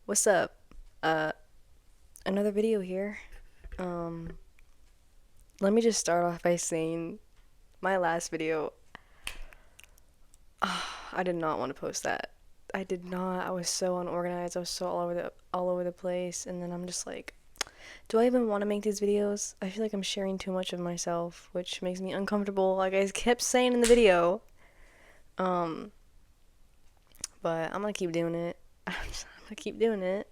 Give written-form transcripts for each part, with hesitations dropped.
What's up? Uh, another video here. Um, Let me just start off by saying my last video, I did not want to post that. I did not. I was so unorganized. I was so all over the place, and then I'm just like, do I even want to make these videos? I feel like I'm sharing too much of myself, which makes me uncomfortable. Like I kept saying in the video. Um, but I'm gonna keep doing it. I'm gonna keep doing it.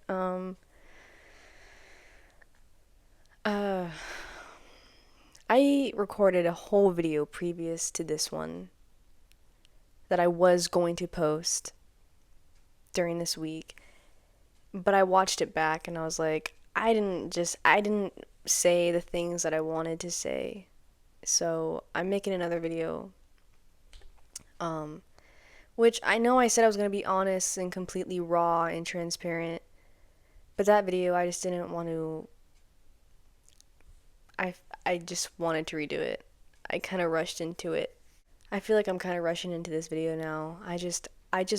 Uh, I recorded a whole video previous to this one that I was going to post during this week, but I watched it back and I was like, I didn't say the things that I wanted to say. So I'm making another video, um, which I know I said I was going to be honest and completely raw and transparent, but that video I just didn't want to, I, I just wanted to redo it. I kind of rushed into it. I feel like I'm kind of rushing into this video now. I just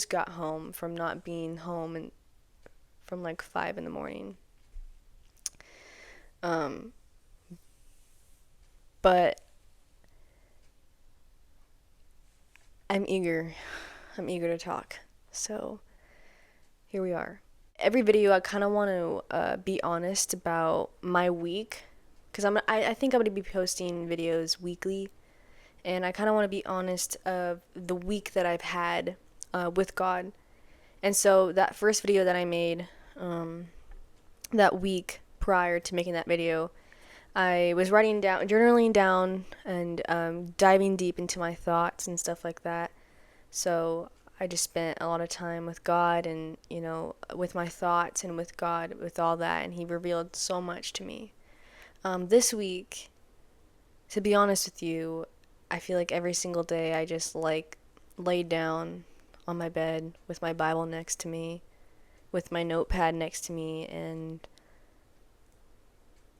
got home from not being home and from like 5 in the morning. Um, but I'm eager. I'm eager to talk. So here we are. Every video, I kind of want to be honest about my week, because I think I'm gonna be posting videos weekly, and I kind of want to be honest of the week that I've had with God. And so that first video that I made, that week prior to making that video, I was writing down, journaling down, and diving deep into my thoughts and stuff like that. So I just spent a lot of time with God and, with my thoughts and with God, with all that, and He revealed so much to me. This week, to be honest with you, I feel like every single day I just like laid down on my bed with my Bible next to me, with my notepad next to me, and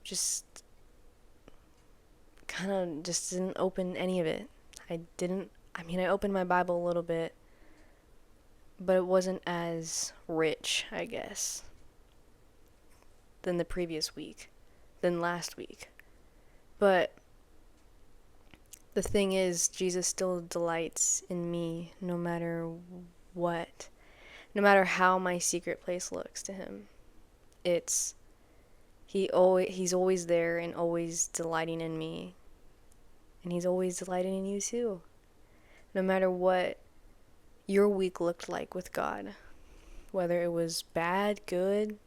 just kind of just didn't open any of it. I opened my Bible a little bit, but it wasn't as rich, I guess, than the previous week, than last week. But the thing is, Jesus still delights in me no matter what, no matter how my secret place looks to Him. It's he's always there and always delighting in me, and He's always delighting in you too. No matter what your week looked like with God, whether it was bad, good,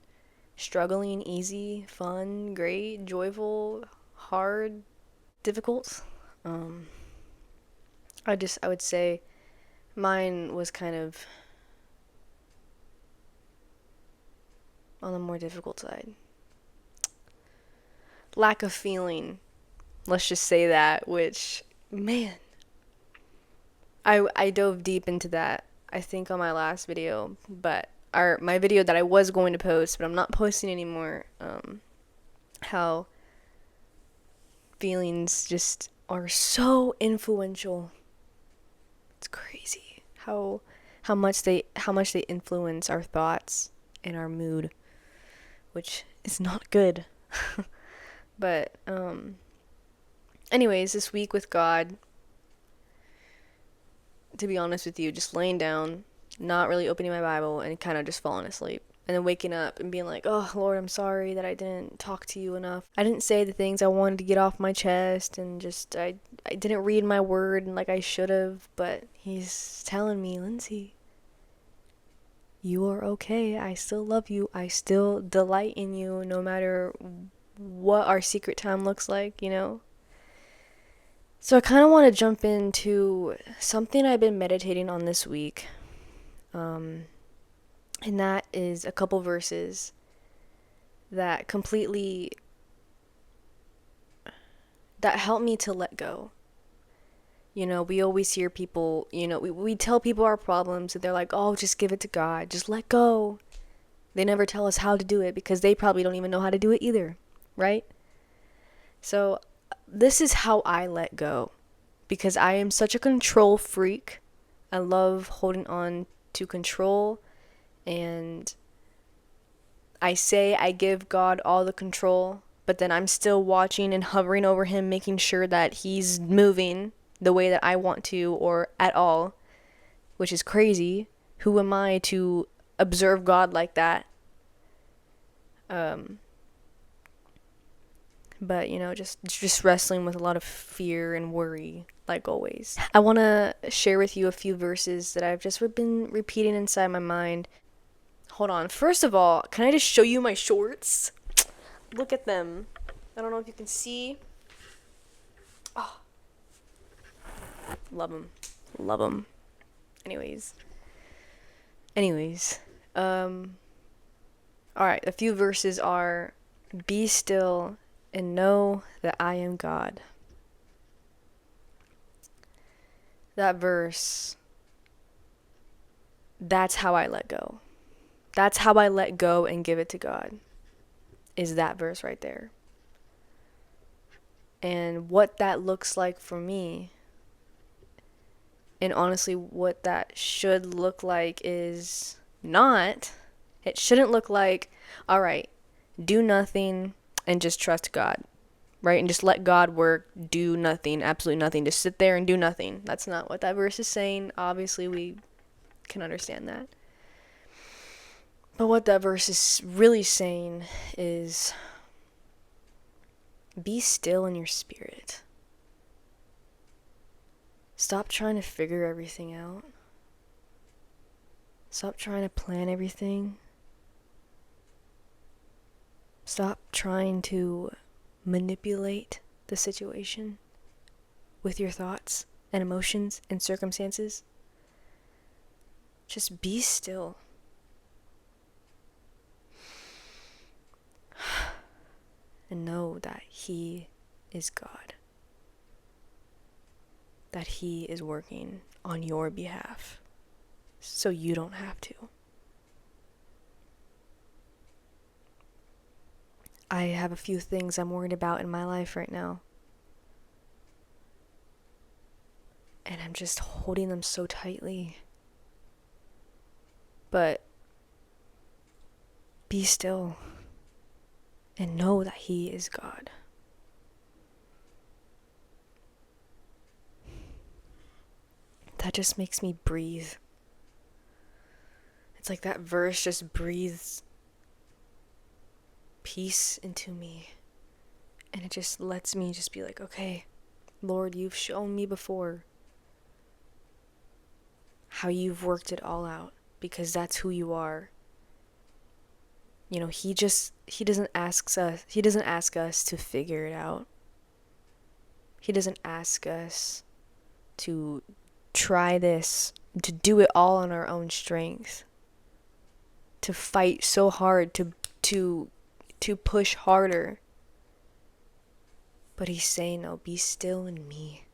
struggling, easy, fun, great, joyful, hard, difficult. Um, I would say mine was kind of on the more difficult side. Lack of feeling. Let's just say that, which, man, I dove deep into that, I think, on my last video, but my video that I was going to post, but I'm not posting anymore. How feelings just are so influential. It's crazy how much they influence our thoughts and our mood, which is not good. But anyways, this week with God, to be honest with you, just laying down, not really opening my Bible, and kind of just falling asleep. And then waking up and being like, oh, Lord, I'm sorry that I didn't talk to you enough. I didn't say the things I wanted to get off my chest, and just, I didn't read my word like I should have. But He's telling me, Lindsay, you are okay. I still love you. I still delight in you no matter what our secret time looks like. So I kind of want to jump into something I've been meditating on this week. And that is a couple verses that completely that help me to let go. We always hear people, we tell people our problems and they're like, "Oh, just give it to God. Just let go." They never tell us how to do it because they probably don't even know how to do it either, right? So, this is how I let go, because I am such a control freak. I love holding on to control, and I say I give God all the control, but then I'm still watching and hovering over him, making sure that he's moving the way that I want to or at all, which is crazy. Who am I to observe God like that? But just wrestling with a lot of fear and worry, like always. I want to share with you a few verses that I've just been repeating inside my mind. Hold on. First of all, can I just show you my shorts? Look at them. I don't know if you can see. Oh, love them. Love them. Anyways. All right, a few verses are, "Be still and know that I am God." That verse, that's how I let go. That's how I let go and give it to God, is that verse right there. And what that looks like for me, and honestly what that should look like is not, it shouldn't look like, all right, do nothing and just trust God, right? And just let God work, do nothing, absolutely nothing. Just sit there and do nothing. That's not what that verse is saying. Obviously, we can understand that. But what that verse is really saying is, be still in your spirit. Stop trying to figure everything out. Stop trying to plan everything. Stop trying to manipulate the situation with your thoughts and emotions and circumstances. Just be still. And know that He is God. That He is working on your behalf, so you don't have to. I have a few things I'm worried about in my life right now. And I'm just holding them so tightly. But be still and know that He is God. That just makes me breathe. It's like that verse just breathes peace into me. And it just lets me just be like, okay, Lord, you've shown me before how you've worked it all out, because that's who you are. He doesn't ask us to figure it out. He doesn't ask us to try this, to do it all on our own strength, to fight so hard, to push harder. But He's saying, no, be still in me.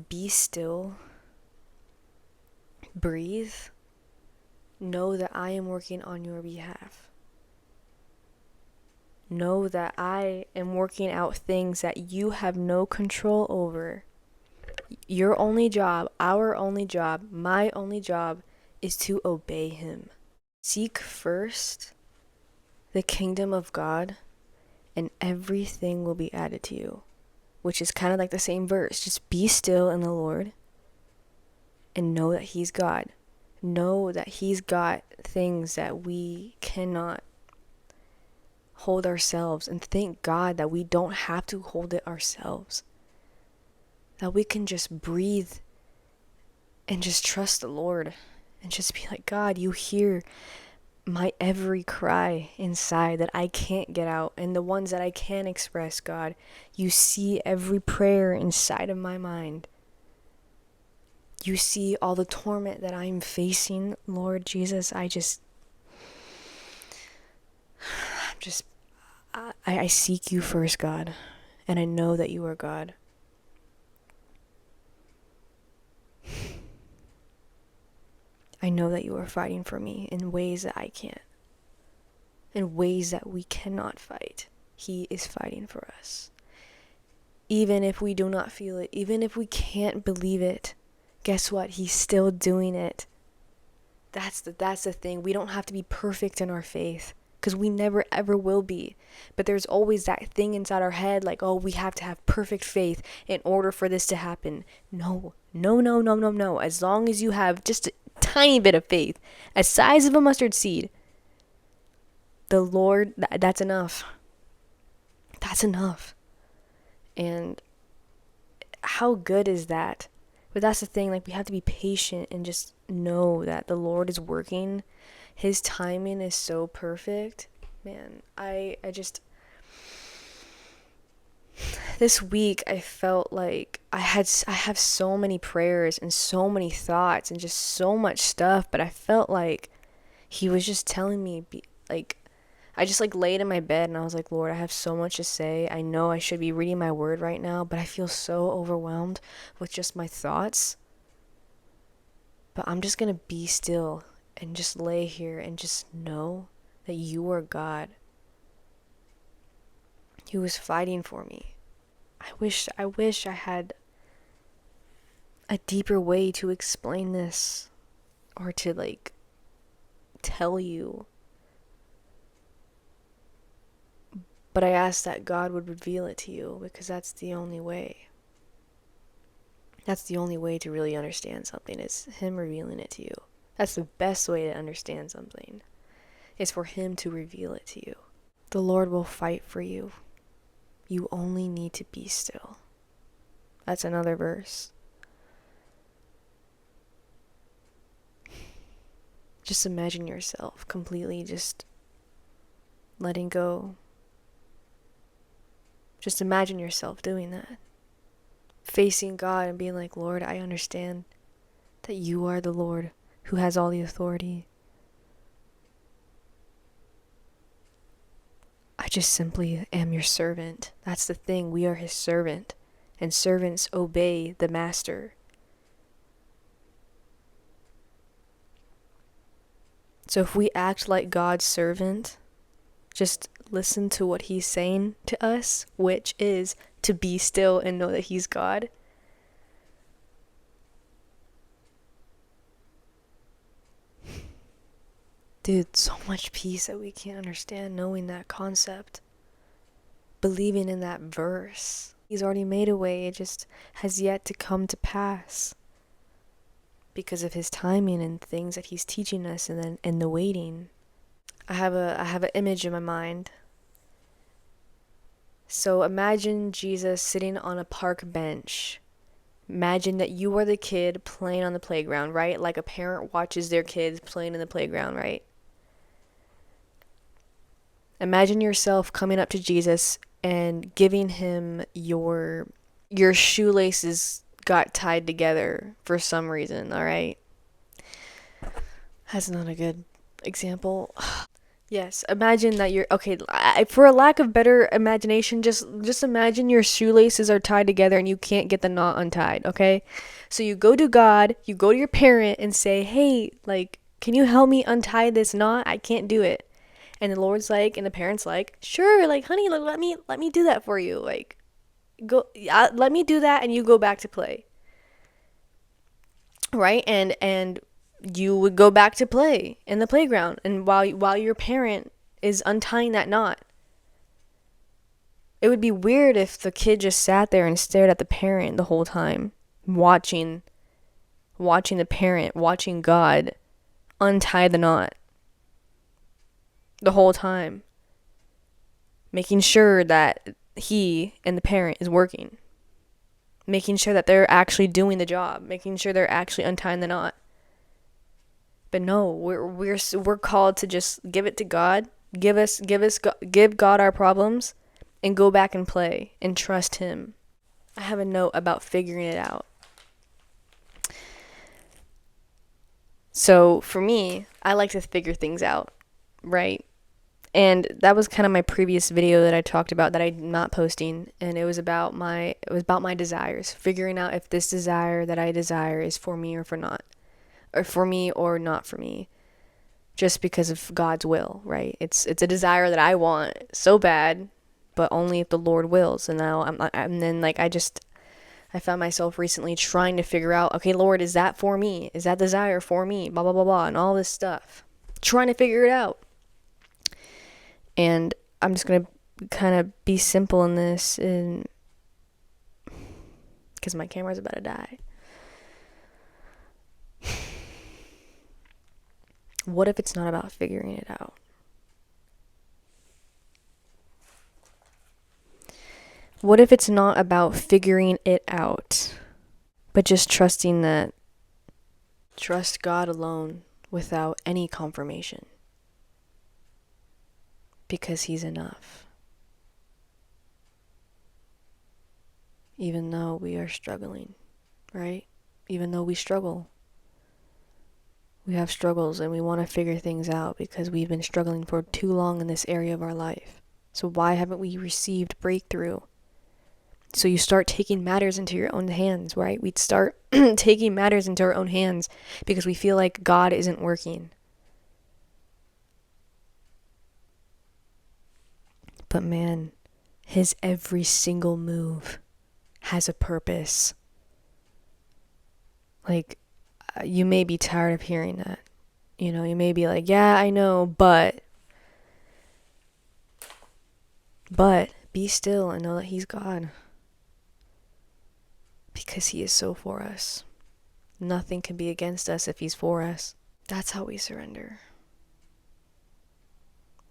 Be still. Breathe. Know that I am working on your behalf. Know that I am working out things that you have no control over. Your only job, our only job, my only job is to obey Him. Seek first the kingdom of God, and everything will be added to you. Which is kind of like the same verse. Just be still in the Lord and know that He's God. Know that He's got things that we cannot hold ourselves, and thank God that we don't have to hold it ourselves. That we can just breathe and just trust the Lord and just be like, God, you hear my every cry inside that I can't get out, and the ones that I can express, God. You see every prayer inside of my mind. You see all the torment that I'm facing, Lord Jesus. I seek you first, God, and I know that you are God. I know that you are fighting for me in ways that I can't, in ways that we cannot fight. He is fighting for us. Even if we do not feel it, even if we can't believe it, guess what? He's still doing it. That's the thing. We don't have to be perfect in our faith, because we never ever will be. But there's always that thing inside our head, like, oh, we have to have perfect faith in order for this to happen. No, no, no, no, no, no. As long as you have just a tiny bit of faith, a size of a mustard seed, the Lord, that's enough. That's enough. And how good is that? But that's the thing, like, we have to be patient and just know that the Lord is working. His timing is so perfect. Man, I just, this week I felt like I have so many prayers and so many thoughts and just so much stuff, but I felt like he was just telling me, like, I just like laid in my bed and I was like, Lord, I have so much to say. I know I should be reading my word right now, but I feel so overwhelmed with just my thoughts. But I'm just going to be still and just lay here and just know that you are God who is fighting for me. I wish I had a deeper way to explain this, or to like tell you. But I ask that God would reveal it to you, because that's the only way. That's the only way to really understand something, is him revealing it to you. That's the best way to understand something, is for him to reveal it to you. The Lord will fight for you. You only need to be still. That's another verse. Just imagine yourself completely just letting go. Just imagine yourself doing that. Facing God and being like, Lord, I understand that you are the Lord who has all the authority. I just simply am your servant. That's the thing. We are his servant. And servants obey the master. So if we act like God's servant, just listen to what he's saying to us, which is to be still and know that he's God. Dude, so much peace that we can't understand knowing that concept. Believing in that verse. He's already made a way, it just has yet to come to pass. Because of his timing and things that he's teaching us, and then in the waiting. I have an image in my mind. So imagine Jesus sitting on a park bench. Imagine that you are the kid playing on the playground, right? Like a parent watches their kids playing in the playground, right? Imagine yourself coming up to Jesus and giving him your shoelaces got tied together for some reason, all right? That's not a good example. Yes, imagine that you're okay. For a lack of better imagination, just imagine your shoelaces are tied together and you can't get the knot untied. Okay, so you go to God, you go to your parent and say, "Hey, like, can you help me untie this knot? I can't do it." And the Lord's like, and the parent's like, "Sure, like, honey, like, let me do that for you. Like, go, let me do that, and you go back to play." Right, and you would go back to play in the playground, and while your parent is untying that knot. It would be weird if the kid just sat there and stared at the parent the whole time, watching the parent, watching God untie the knot the whole time, making sure that he and the parent is working, making sure that they're actually doing the job, making sure they're actually untying the knot. But no, we're called to just give it to God, give God our problems, and go back and play and trust him. I have a note about figuring it out. So for me, I like to figure things out, right? And that was kind of my previous video that I talked about that I'm not posting, and it was about my desires, figuring out if this desire that I desire is for me or for not. Or for me or not for me, just because of God's will, right? It's a desire that I want so bad, but only if the Lord wills. And now I'm then like I I found myself recently trying to figure out, okay, Lord, is that for me? Is that desire for me? Blah, blah, blah, blah, and all this stuff. Trying to figure it out. And I'm just going to kind of be simple in this, and because my camera's about to die. What if it's not about figuring it out? What if it's not about figuring it out, but just trusting that, trust God alone without any confirmation? Because He's enough. Even though we are struggling, right? Even though we struggle. We have struggles and we want to figure things out because we've been struggling for too long in this area of our life. So why haven't we received breakthrough? So you start taking matters into your own hands, right? We'd start taking matters into our own hands because we feel like God isn't working. But man, His every single move has a purpose. Like, you may be tired of hearing that. You know, you may be like, yeah, I know, but be still and know that He's God. Because He is so for us. Nothing can be against us if He's for us. That's how we surrender.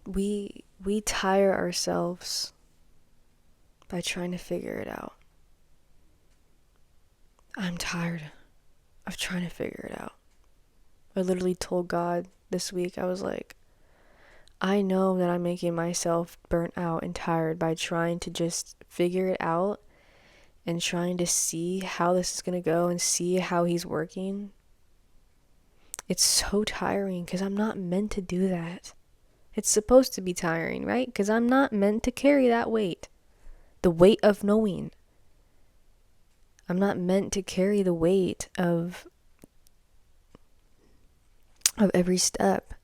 We tire ourselves by trying to figure it out. I'm tired of trying to figure it out. I literally told God this week, I was like, I know that I'm making myself burnt out and tired by trying to just figure it out and trying to see how this is going to go and see how He's working. It's so tiring because I'm not meant to do that. It's supposed to be tiring, right? Because I'm not meant to carry that weight. The weight of knowing. I'm not meant to carry the weight of every step.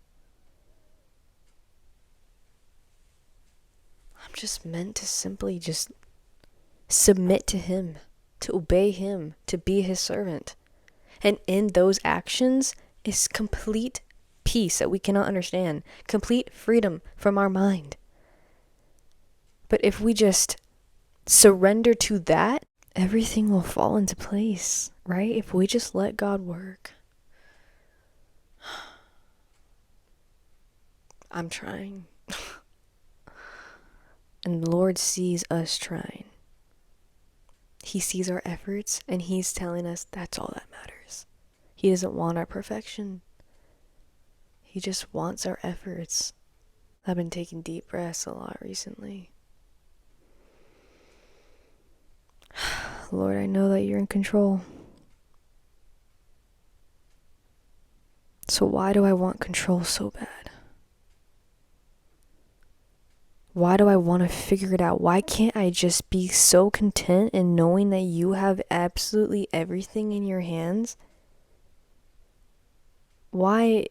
I'm just meant to simply just submit to Him, to obey Him, to be His servant. And in those actions is complete peace that we cannot understand, complete freedom from our mind. But if we just surrender to that, everything will fall into place, right? If we just let God work. I'm trying. And the Lord sees us trying. He sees our efforts and He's telling us that's all that matters. He doesn't want our perfection. He just wants our efforts. I've been taking deep breaths a lot recently. Lord, I know that You're in control. So why do I want control so bad? Why do I want to figure it out? Why can't I just be so content in knowing that You have absolutely everything in Your hands? Why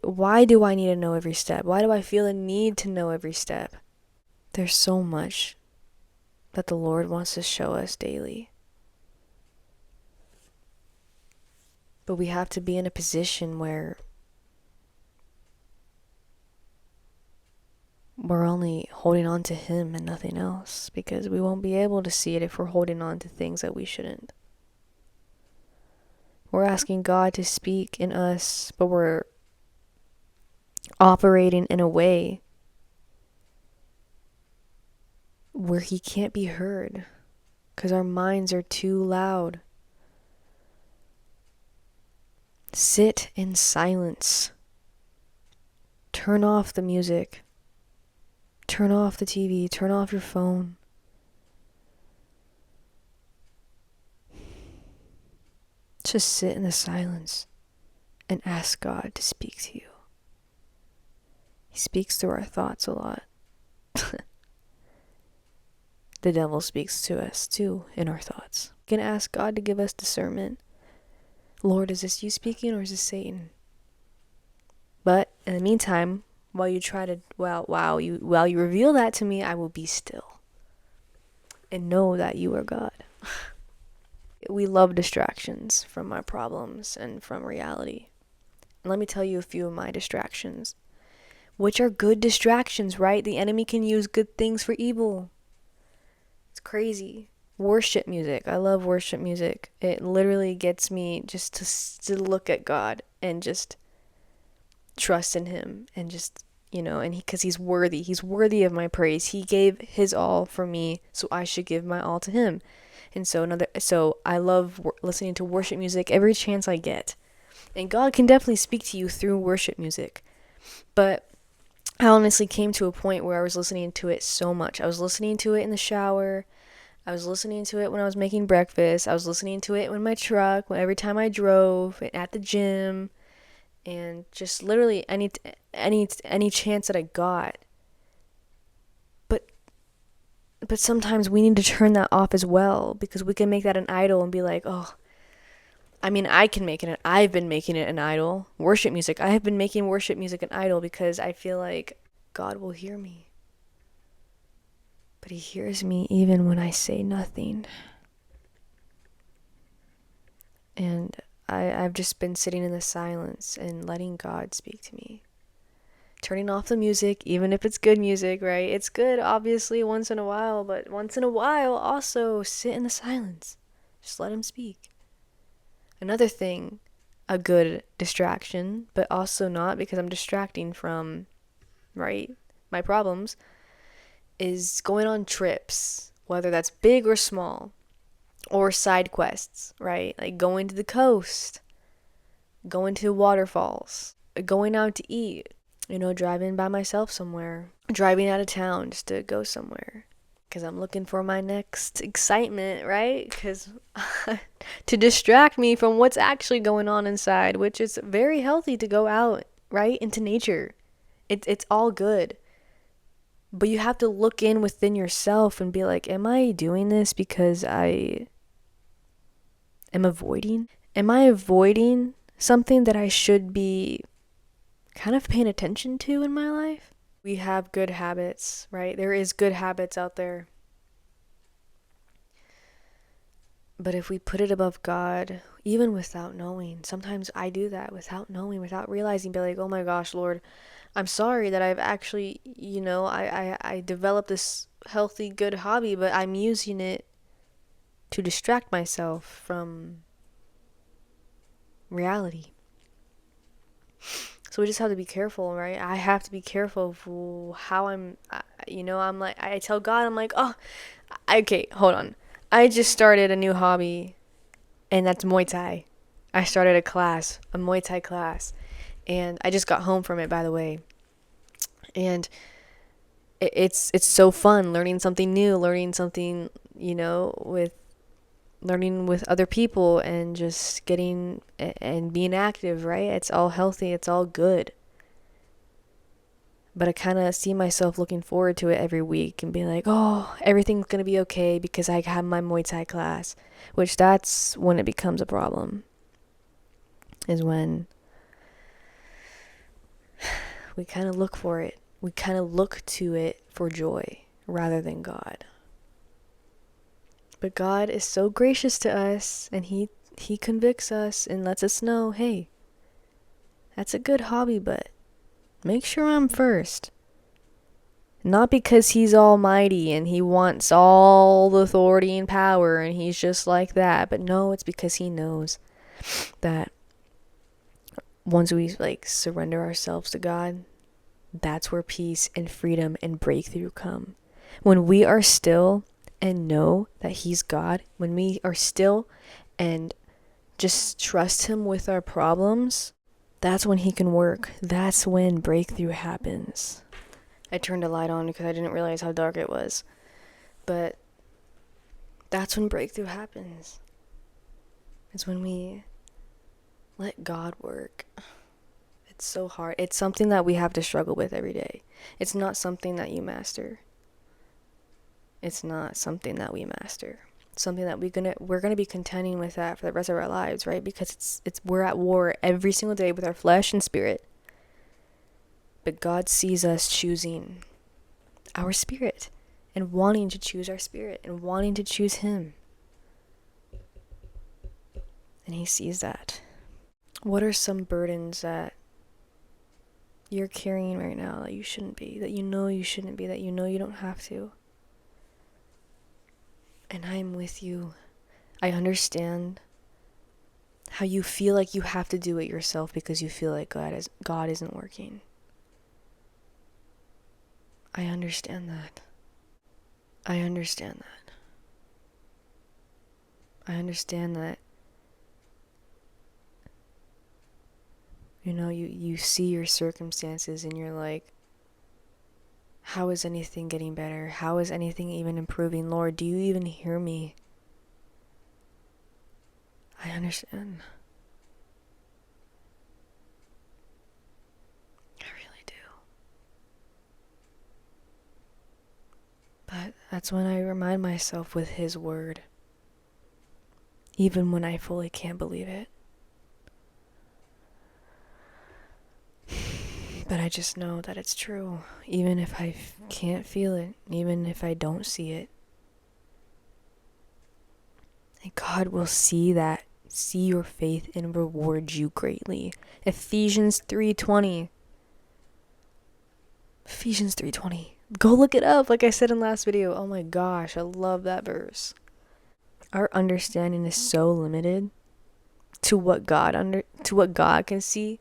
do I need to know every step? Why do I feel a need to know every step? There's so much that the Lord wants to show us daily. But we have to be in a position where we're only holding on to Him and nothing else, because we won't be able to see it if we're holding on to things that we shouldn't. We're asking God to speak in us, but we're operating in a way where He can't be heard because our minds are too loud. Sit in silence. Turn off the music. Turn off the TV. Turn off your phone. Just sit in the silence and ask God to speak to you. He speaks through our thoughts a lot. The devil speaks to us too in our thoughts. You can ask God to give us discernment. Lord, is this You speaking or is this Satan? But in the meantime, while you reveal that to me, I will be still and know that You are God. we love distractions from our problems and from reality. And let me tell you a few of my distractions, which are good distractions, right? The enemy can use good things for evil. It's crazy. Worship music. I love worship music. It literally gets me just to look at God and just trust in him and just, and because he's worthy. He's worthy of my praise. He gave his all for me, so I should give my all to him. And so I love listening to worship music every chance I get. And God can definitely speak to you through worship music. But I honestly came to a point where I was listening to it so much. I was listening to it in the shower. I was listening to it when I was making breakfast. I was listening to it in my truck, every time I drove, at the gym, and just literally any chance that I got. But sometimes we need to turn that off as well, because we can make that an idol and be like, oh, I mean, I've been making it an idol. Worship music. I have been making worship music an idol because I feel like God will hear me. But he hears me even when I say nothing. And I've just been sitting in the silence and letting God speak to me. Turning off the music, even if it's good music, right? It's good, obviously, once in a while, but once in a while, also sit in the silence. Just let him speak. Another thing, a good distraction, but also not, because I'm distracting from, right, my problems, is going on trips, whether that's big or small, or side quests, right? Like going to the coast, going to waterfalls, going out to eat, driving by myself somewhere, driving out of town just to go somewhere. Because I'm looking for my next excitement, right? Because to distract me from what's actually going on inside, which is very healthy to go out, right, into nature. It's all good. But you have to look in within yourself and be like, am I doing this because I am avoiding? Am I avoiding something that I should be kind of paying attention to in my life? We have good habits, right? There is good habits out there. But if we put it above God, even without knowing, sometimes I do that without knowing, without realizing, be like, oh my gosh, Lord, I'm sorry that I've actually, I developed this healthy, good hobby, but I'm using it to distract myself from reality. So we just have to be careful, right? I have to be careful of how I'm like, I tell God, I'm like, oh, okay, hold on. I just started a new hobby, and that's Muay Thai. I started a Muay Thai class, and I just got home from it, by the way. And it's so fun learning something new, learning something, learning with other people and just getting and being active, right? It's all healthy, it's all good. But I kind of see myself looking forward to it every week and being like, oh, everything's going to be okay because I have my Muay Thai class, which that's when it becomes a problem, is when we kind of look for it. We kind of look to it for joy rather than God. But God is so gracious to us, and he convicts us and lets us know, hey, that's a good hobby, but make sure I'm first. Not because he's almighty and he wants all the authority and power and he's just like that, but no, it's because he knows that once we surrender ourselves to God, that's where peace and freedom and breakthrough come. When we are still and know that he's God, when we are still and just trust him with our problems, that's when he can work. That's when breakthrough happens. I turned a light on because I didn't realize how dark it was. But that's when breakthrough happens. It's when we let God work. It's so hard. It's something that we have to struggle with every day. It's not something that you master. It's not something that we master. It's something that we're gonna be contending with that for the rest of our lives, right? Because we're at war every single day with our flesh and spirit. But God sees us choosing our spirit and wanting to choose our spirit and wanting to choose him. And he sees that. What are some burdens that you're carrying right now that you shouldn't be, that you know you shouldn't be, that you know you don't have to? And I'm with you. I understand how you feel like you have to do it yourself because you feel like God isn't working. I understand that. I understand that. I understand that, you see your circumstances and you're like, how is anything getting better? How is anything even improving? Lord, do you even hear me? I understand. I really do. But that's when I remind myself with his word, even when I fully can't believe it. But I just know that it's true, even if I can't feel it, even if I don't see it. And God will see your faith and reward you greatly. Ephesians 3:20. Ephesians 3:20. Go look it up, like I said in last video. Oh my gosh, I love that verse. Our understanding is so limited to what God can see.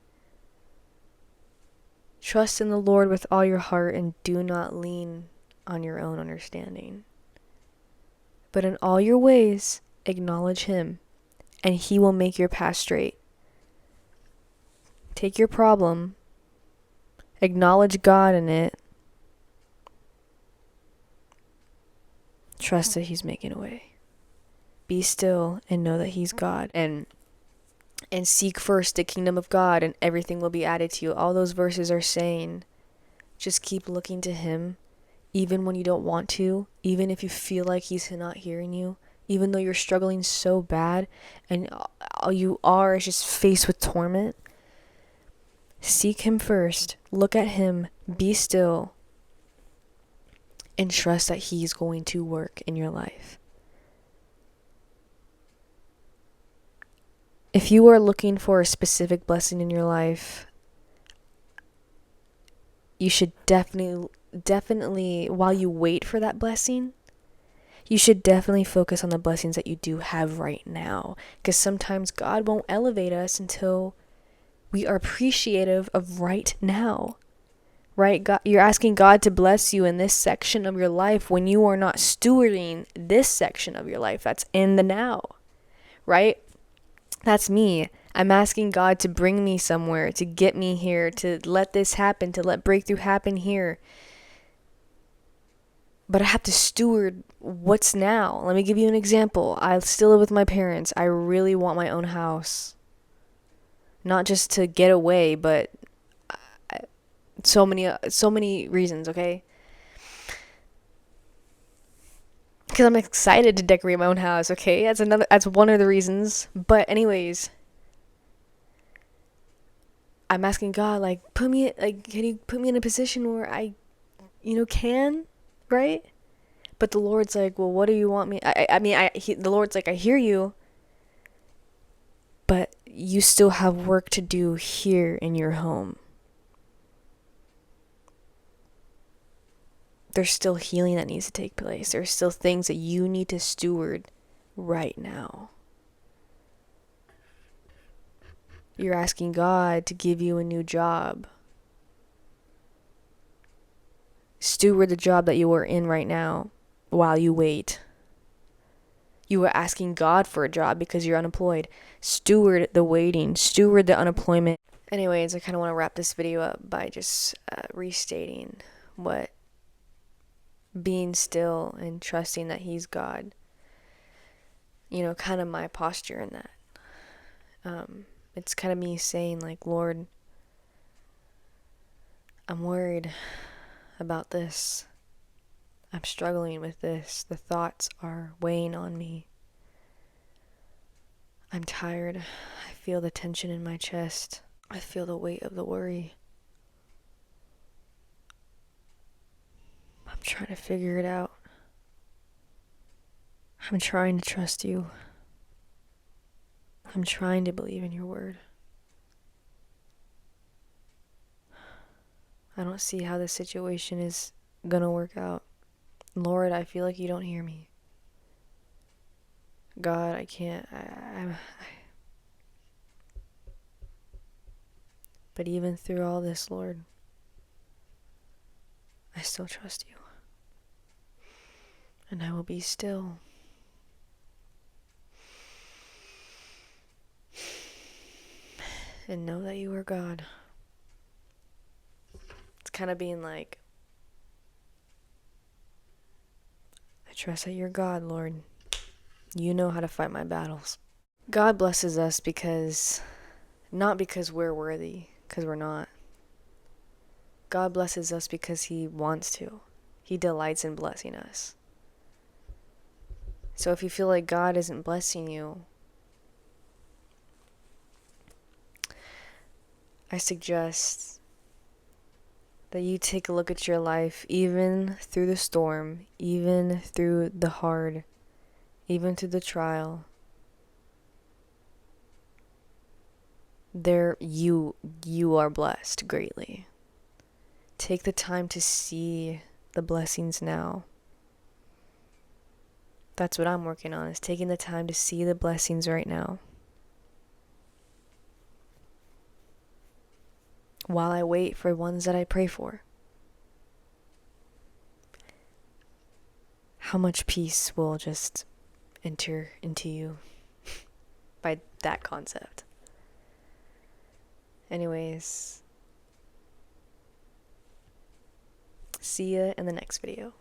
Trust in the Lord with all your heart and do not lean on your own understanding. But in all your ways, acknowledge him, and he will make your path straight. Take your problem, acknowledge God in it, trust that he's making a way. Be still and know that he's God. And seek first the kingdom of God and everything will be added to you. All those verses are saying, just keep looking to him, even when you don't want to, even if you feel like he's not hearing you, even though you're struggling so bad and all you are is just faced with torment. Seek him first. Look at him. Be still. And trust that he's going to work in your life. If you are looking for a specific blessing in your life, you should definitely, while you wait for that blessing, you should definitely focus on the blessings that you do have right now. Because sometimes God won't elevate us until we are appreciative of right now. Right? God, you're asking God to bless you in this section of your life when you are not stewarding this section of your life that's in the now. Right? That's me. I'm asking God to bring me somewhere, to get me here, to let this happen, to let breakthrough happen here. But I have to steward what's now. Let me give you an example. I still live with my parents. I really want my own house. Not just to get away, but so many reasons, okay? Because I'm excited to decorate my own house, okay? That's one of the reasons. But anyways, I'm asking God, can you put me in a position where I, can, right? But the Lord's like, well, what do you want me? The Lord's like, I hear you, but you still have work to do here in your home. There's still healing that needs to take place. There's still things that you need to steward right now. You're asking God to give you a new job. Steward the job that you are in right now while you wait. You are asking God for a job because you're unemployed. Steward the waiting. Steward the unemployment. Anyways, I kind of want to wrap this video up by just restating what being still and trusting that he's God. Kind of my posture in that. It's kind of me saying, Lord, I'm worried about this. I'm struggling with this. The thoughts are weighing on me. I'm tired. I feel the tension in my chest. I feel the weight of the worry. I'm trying to figure it out. I'm trying to trust you. I'm trying to believe in your word. I don't see how this situation is gonna work out. Lord, I feel like you don't hear me. God, I can't. But even through all this, Lord, I still trust you. And I will be still. And know that you are God. It's kind of being like, I trust that you're God, Lord. You know how to fight my battles. God blesses us not because we're worthy, because we're not. God blesses us because He wants to. He delights in blessing us. So if you feel like God isn't blessing you, I suggest that you take a look at your life, even through the storm, even through the hard, even through the trial. You are blessed greatly. Take the time to see the blessings now. That's what I'm working on, is taking the time to see the blessings right now. While I wait for ones that I pray for. How much peace will just enter into you by that concept. Anyways, see ya in the next video.